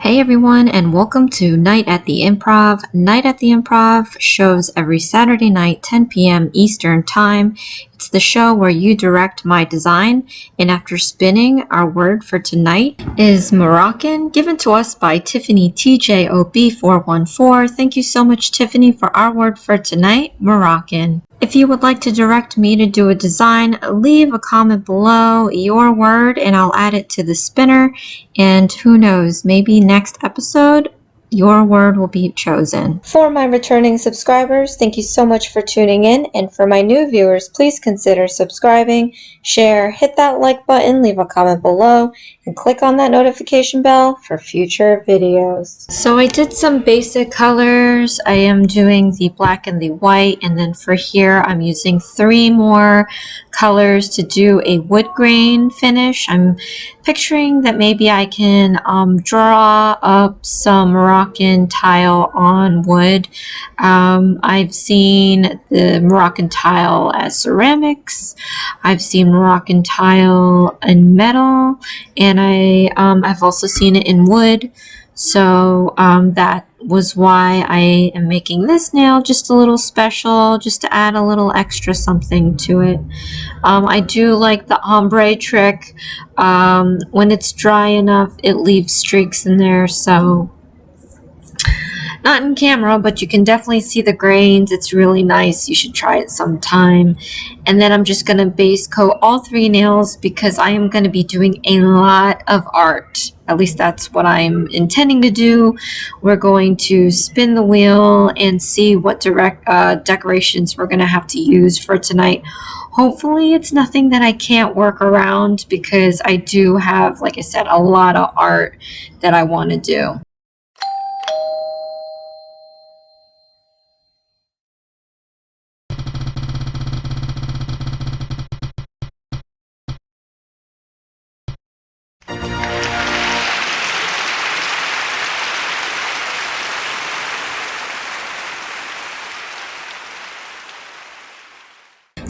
Hey everyone, and welcome to Night at the Improv. Night at the Improv shows every Saturday night, 10 p.m. Eastern Time. It's the show where you direct my design, and after spinning, our word for tonight is Moroccan, given to us by Tiffany TJOB414. Thank you so much, Tiffany, for our word for tonight, Moroccan. If you would like to direct me to do a design, leave a comment below your word and I'll add it to the spinner. And who knows, maybe next episode, your word will be chosen. For my returning subscribers, thank you so much for tuning in. And for my new viewers, please consider subscribing, share, hit that like button, leave a comment below, and click on that notification bell for future videos. So I did some basic colors. I am doing the black and the white, and then for here I'm using 3 more colors to do a wood grain finish. I'm picturing that maybe I can draw up some Moroccan tile on wood. I've seen the Moroccan tile as ceramics. I've seen Moroccan tile in metal, and I've also seen it in wood. So that was why I am making this nail just a little special, just to add a little extra something to it. I do like the ombre trick. When it's dry enough, it leaves streaks in there, so not in camera, but you can definitely see the grains. It's really nice. You should try it sometime. And then I'm just going to base coat all 3 nails because I am going to be doing a lot of art. At least that's what I'm intending to do. We're going to spin the wheel and see what decorations we're going to have to use for tonight. Hopefully it's nothing that I can't work around because I do have, like I said, a lot of art that I want to do.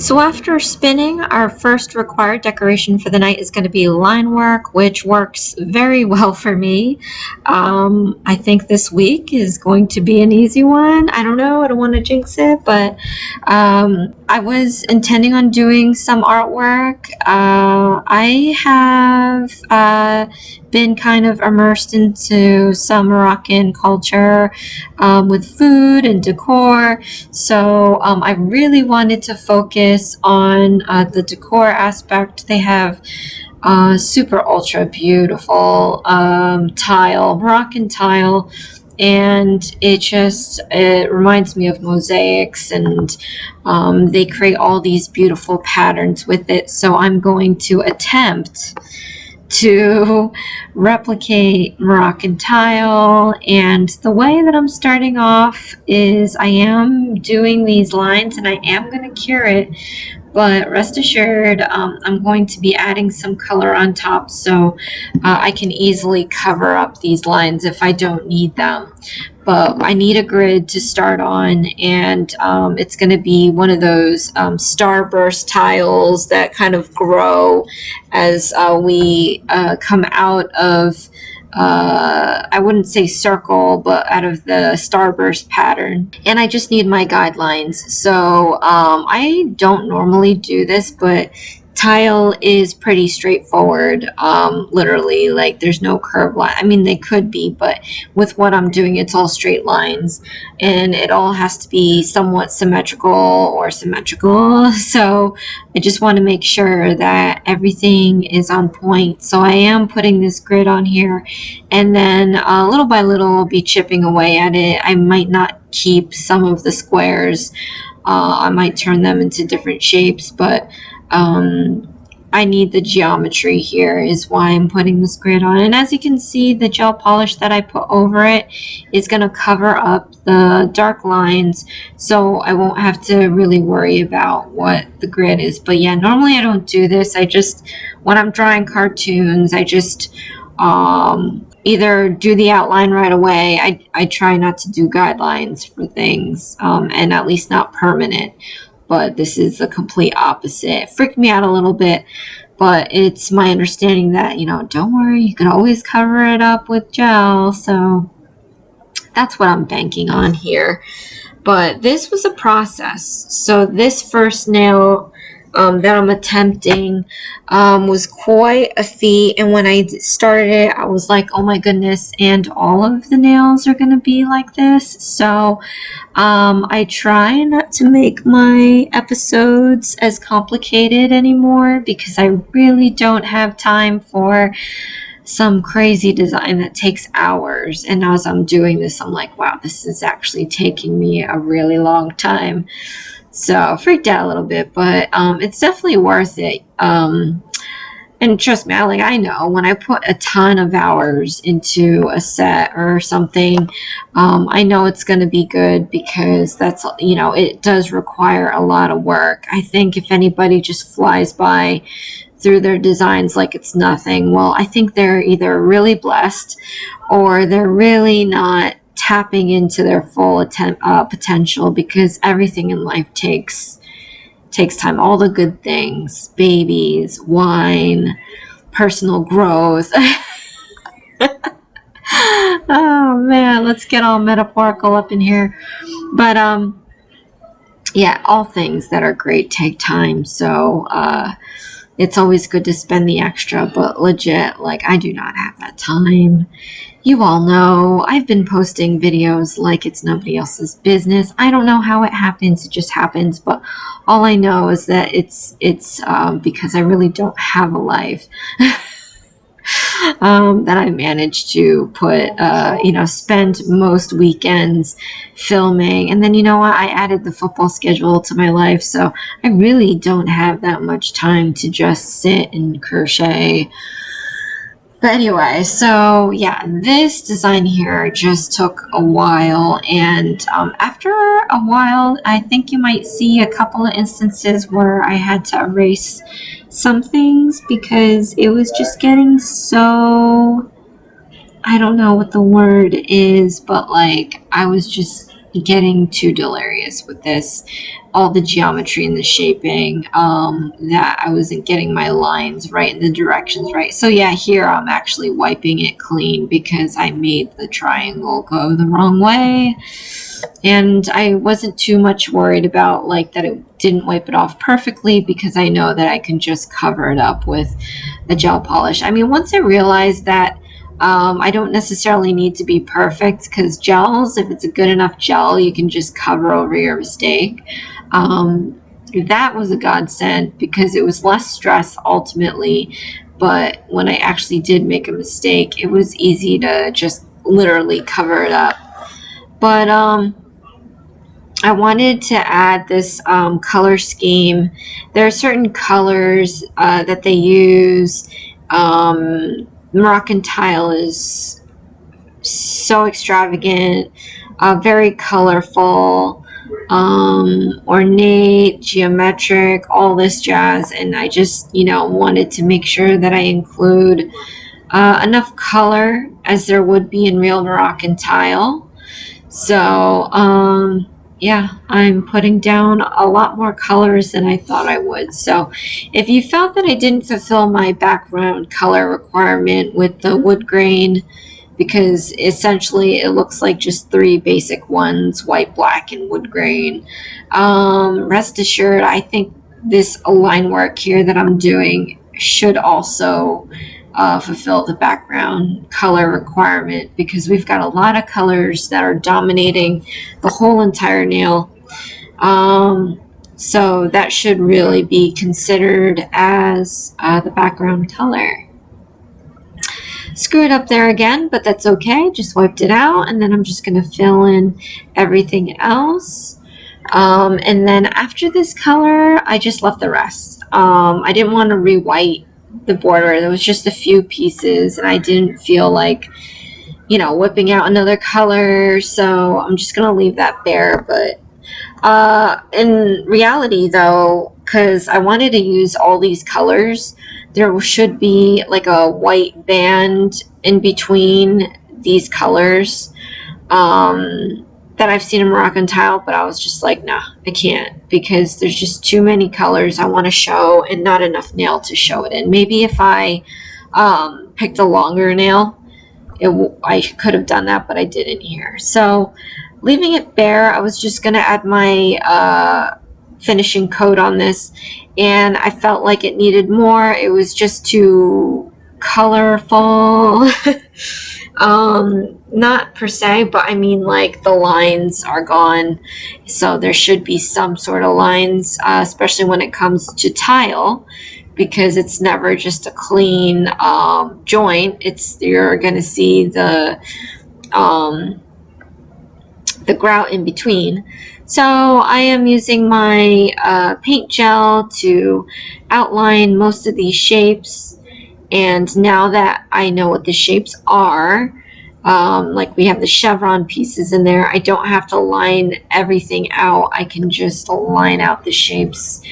So after spinning, our first required decoration for the night is going to be Linework, which works very well for me. I think this week is going to be an easy one. I don't know, I don't want to jinx it, but I was intending on doing some artwork. I have been kind of immersed into some Moroccan culture with food and decor, so I really wanted to focus on the decor aspect. They have super ultra beautiful Moroccan tile, and it reminds me of mosaics, and they create all these beautiful patterns with it. So I'm going to attempt to replicate Moroccan tile, and the way that I'm starting off is I am doing these lines and I am going to cure it, but rest assured I'm going to be adding some color on top so I can easily cover up these lines if I don't need them. But I need a grid to start on, and it's going to be one of those starburst tiles that kind of grow as we come out of I wouldn't say circle, but out of the starburst pattern. And I just need my guidelines. So I don't normally do this, but tile is pretty straightforward. Literally, like, there's no curved line. I mean, they could be, but with what I'm doing, it's all straight lines, and it all has to be somewhat symmetrical or symmetrical. So I just want to make sure that everything is on point. So I am putting this grid on here, and then little by little I'll be chipping away at it. I might not keep some of the squares. I might turn them into different shapes, but I need the geometry here is why I'm putting this grid on. And as you can see, the gel polish that I put over it is going to cover up the dark lines, so I won't have to really worry about what the grid is. But yeah, normally I don't do this. When I'm drawing cartoons, I just either do the outline right away. I try not to do guidelines for things, and at least not permanent. But this is the complete opposite. It freaked me out a little bit, but it's my understanding that, don't worry, you can always cover it up with gel. So that's what I'm banking on here. But this was a process. So this first nail that I'm attempting was quite a feat. And when I started it, I was like, oh my goodness, and all of the nails are going to be like this. So I try not to make my episodes as complicated anymore because I really don't have time for some crazy design that takes hours. And as I'm doing this, I'm like, wow, this is actually taking me a really long time. So I freaked out a little bit, but it's definitely worth it. And trust me, I know when I put a ton of hours into a set or something, I know it's going to be good because that's, it does require a lot of work. I think if anybody just flies by through their designs like it's nothing, well, I think they're either really blessed or they're really not tapping into their full potential, because everything in life takes time. All the good things, babies, wine, personal growth. Oh man, let's get all metaphorical up in here. But yeah, all things that are great take time. So it's always good to spend the extra, but legit, I do not have that time. You all know I've been posting videos like it's nobody else's business. I don't know how it happens. It just happens. But all I know is that it's because I really don't have a life. That I managed to put, spend most weekends filming. And then, I added the football schedule to my life. So I really don't have that much time to just sit and crochet. But anyway, so yeah, this design here just took a while. And after a while, I think you might see a couple of instances where I had to erase some things because it was just getting so, I don't know what the word is, but I was just getting too delirious with this, all the geometry and the shaping, that I wasn't getting my lines right and the directions right. So yeah, here I'm actually wiping it clean because I made the triangle go the wrong way. And I wasn't too much worried about that it didn't wipe it off perfectly, because I know that I can just cover it up with a gel polish. I mean, once I realized that I don't necessarily need to be perfect, because gels, if it's a good enough gel, you can just cover over your mistake. That was a godsend because it was less stress ultimately. But when I actually did make a mistake, it was easy to just literally cover it up. But I wanted to add this color scheme. There are certain colors that they use. Moroccan tile is so extravagant, very colorful, ornate, geometric, all this jazz. And I just, wanted to make sure that I include enough color as there would be in real Moroccan tile. So, yeah, I'm putting down a lot more colors than I thought I would. So if you felt that I didn't fulfill my background color requirement with the wood grain, because essentially it looks like just three basic ones, white, black, and wood grain, rest assured, I think this line work here that I'm doing should also fulfill the background color requirement, because we've got a lot of colors that are dominating the whole entire nail. So that should really be considered as the background color. Screwed up there again, but that's okay. Just wiped it out, and then I'm just going to fill in everything else. And then after this color, I just left the rest. I didn't want to re-white the border. There was just a few pieces, and I didn't feel like, whipping out another color, so I'm just gonna leave that there. But in reality, though, because I wanted to use all these colors, there should be a white band in between these colors. that I've seen in Moroccan tile, but I was just like, nah, I can't, because there's just too many colors I want to show and not enough nail to show it in. Maybe if I picked a longer nail, I could have done that, but I didn't here. So leaving it bare, I was just going to add my finishing coat on this, and I felt like it needed more. It was just too colorful. Not per se, but I mean, like, the lines are gone, so there should be some sort of lines, especially when it comes to tile, because it's never just a clean joint. You're gonna see the grout in between. So I am using my paint gel to outline most of these shapes. And now that I know what the shapes are, like we have the chevron pieces in there, I don't have to line everything out. I can just line out the shapes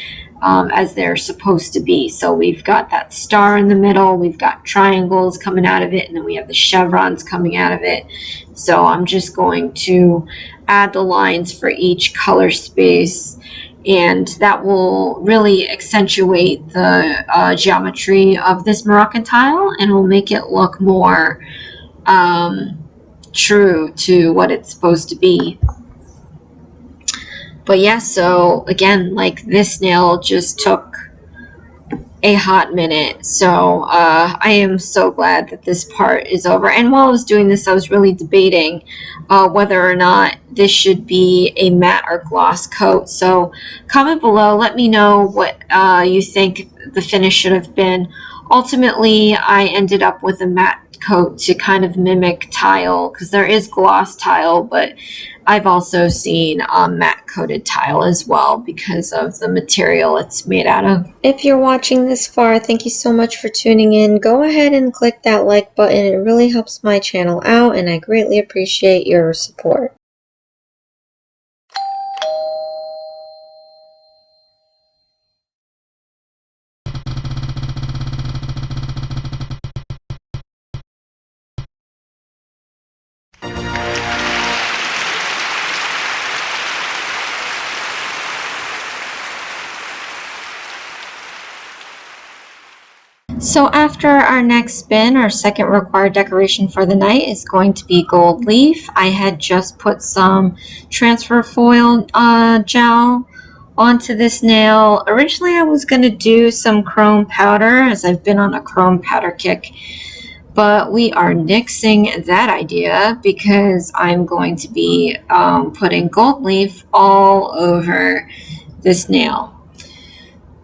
as they're supposed to be. So we've got that star in the middle, we've got triangles coming out of it, and then we have the chevrons coming out of it. So I'm just going to add the lines for each color space, and that will really accentuate the geometry of this Moroccan tile, and will make it look more true to what it's supposed to be. But yeah, so again, like, this nail just took a hot minute. So I am so glad that this part is over. And while I was doing this, I was really debating whether or not this should be a matte or gloss coat. So comment below, let me know what you think the finish should have been. Ultimately, I ended up with a matte coat to kind of mimic tile, because there is gloss tile, but I've also seen matte coated tile as well because of the material it's made out of. If you're watching this far, thank you so much for tuning in. Go ahead and click that like button. It really helps my channel out, and I greatly appreciate your support. So after our next spin, our second required decoration for the night is going to be gold leaf. I had just put some transfer foil gel onto this nail. Originally I was going to do some chrome powder, as I've been on a chrome powder kick, but we are nixing that idea because I'm going to be putting gold leaf all over this nail.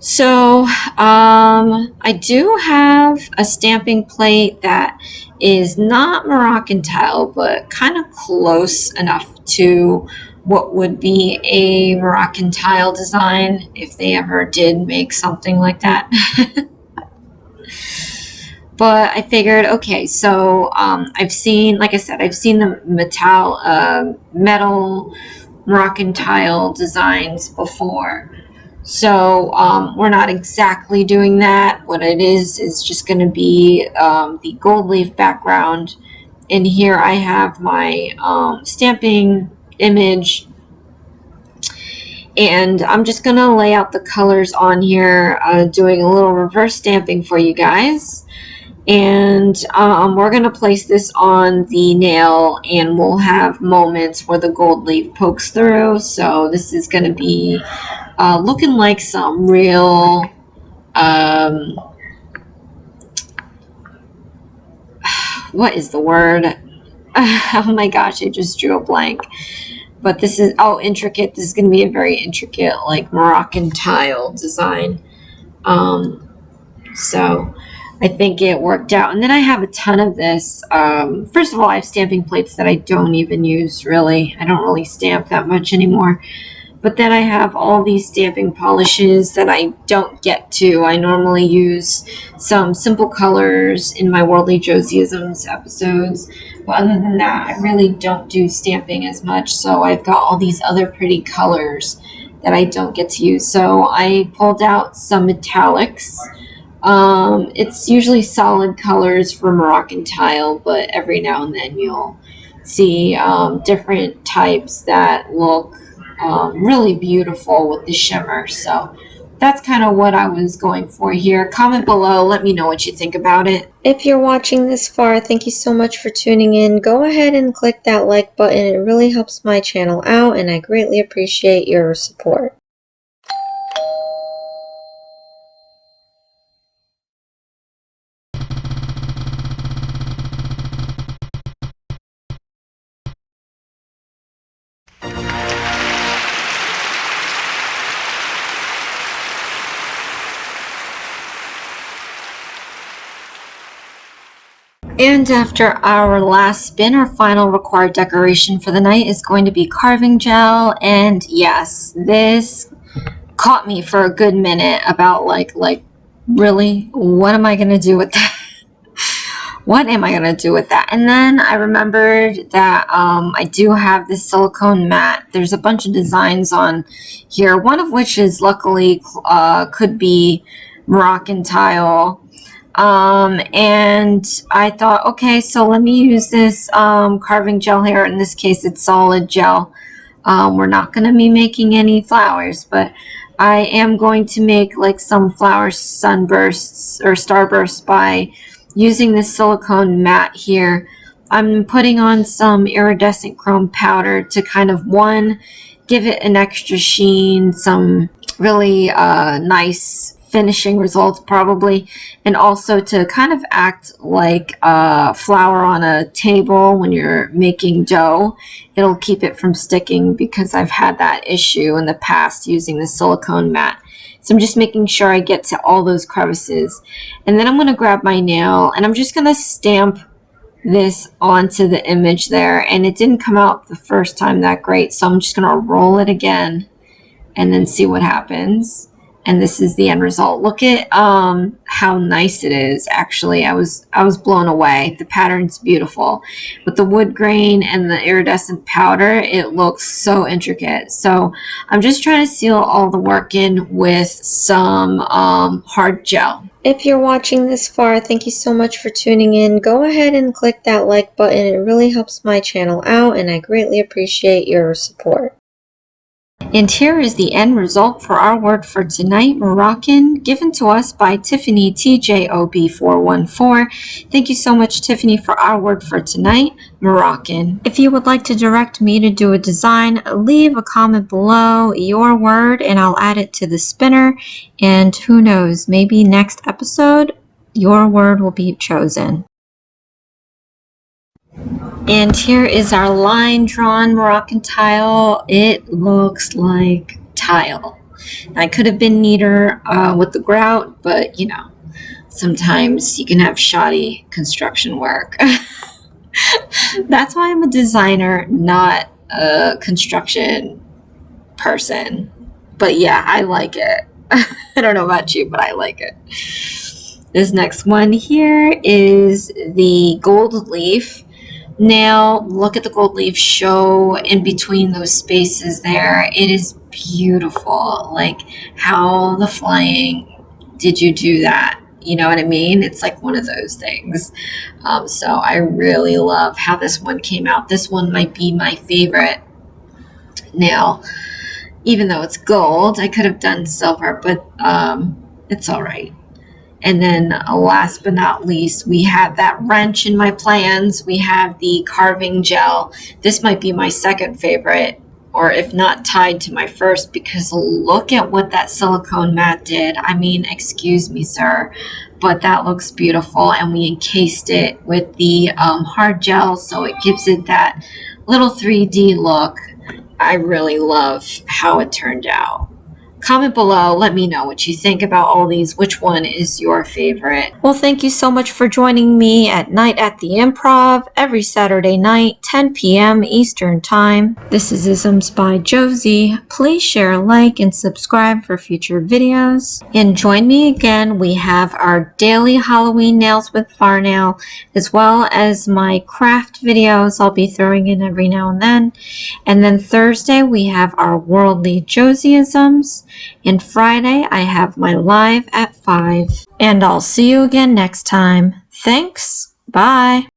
So I do have a stamping plate that is not Moroccan tile, but kind of close enough to what would be a Moroccan tile design if they ever did make something like that. But I figured, okay, so I've seen, like I said, I've seen the metal Moroccan tile designs before. So we're not exactly doing that. What it is just going to be the gold leaf background. And here I have my stamping image. And I'm just going to lay out the colors on here, doing a little reverse stamping for you guys. And we're going to place this on the nail, and we'll have moments where the gold leaf pokes through. So this is going to be looking like some real what is the word? Oh my gosh, I just drew a blank. But this is, oh, intricate. This is going to be a very intricate, like, Moroccan tile design. So I think it worked out. And then I have a ton of this. First of all, I have stamping plates that I don't even use, really. I don't really stamp that much anymore. But then I have all these stamping polishes that I don't get to. I normally use some simple colors in my Worldly Josieisms episodes. But other than that, I really don't do stamping as much. So I've got all these other pretty colors that I don't get to use. So I pulled out some metallics. It's usually solid colors for Moroccan tile, but every now and then you'll see different types that look really beautiful with the shimmer. So that's kind of what I was going for here. Comment below, let me know what you think about it. If you're watching this far, thank you so much for tuning in. Go ahead and click that like button. It really helps my channel out, and I greatly appreciate your support. And after our last spin, our final required decoration for the night is going to be carving gel. And yes, this caught me for a good minute about like really, what am I going to do with that? What am I going to do with that? And then I remembered that I do have this silicone mat. There's a bunch of designs on here, one of which is luckily could be Moroccan tile. And I thought, okay, so let me use this carving gel here. In this case, it's solid gel. We're not going to be making any flowers, but I am going to make like some flower sunbursts or starbursts by using this silicone mat here. I'm putting on some iridescent chrome powder to kind of, one, give it an extra sheen, some really nice finishing results probably, and also to kind of act like a flour on a table when you're making dough. It'll keep it from sticking, because I've had that issue in the past using the silicone mat. So I'm just making sure I get to all those crevices, and then I'm going to grab my nail and I'm just going to stamp this onto the image there. And it didn't come out the first time that great, so I'm just going to roll it again and then see what happens. And this is the end result. Look at how nice it is. Actually, I was blown away. The pattern's beautiful. With the wood grain and the iridescent powder, it looks so intricate. So I'm just trying to seal all the work in with some hard gel. If you're watching this far, thank you so much for tuning in. Go ahead and click that like button. It really helps my channel out, and I greatly appreciate your support. And here is the end result for our word for tonight, Moroccan, given to us by Tiffany TJOB414. Thank you so much, Tiffany, for our word for tonight, Moroccan. If you would like to direct me to do a design, leave a comment below your word and I'll add it to the spinner. And who knows, maybe next episode, your word will be chosen. And here is our line drawn Moroccan tile. It looks like tile. I could have been neater with the grout, but you know, sometimes you can have shoddy construction work. That's why I'm a designer, not a construction person. But yeah, I like it. I don't know about you, but I like it. This next one here is the gold leaf. Now, look at the gold leaf show in between those spaces there. It is beautiful. Like, how the flying did you do that? You know what I mean? It's like one of those things. So I really love how this one came out. This one might be my favorite. Now, even though it's gold, I could have done silver, but it's all right. And then last but not least, we have that wrench in my plans. We have the carving gel. This might be my second favorite, or if not tied to my first, because look at what that silicone mat did. I mean, excuse me, sir, but that looks beautiful. And we encased it with the hard gel, so it gives it that little 3D look. I really love how it turned out. Comment below, let me know what you think about all these. Which one is your favorite? Well, thank you so much for joining me at night at the Improv every Saturday night, 10 p.m. Eastern Time. This is Isms by Josie. Please share, like, and subscribe for future videos. And join me again. We have our daily Halloween nails with Farnail, as well as my craft videos I'll be throwing in every now and then. And then Thursday, we have our worldly Josieisms. And Friday, I have my live at 5. And I'll see you again next time. Thanks. Bye.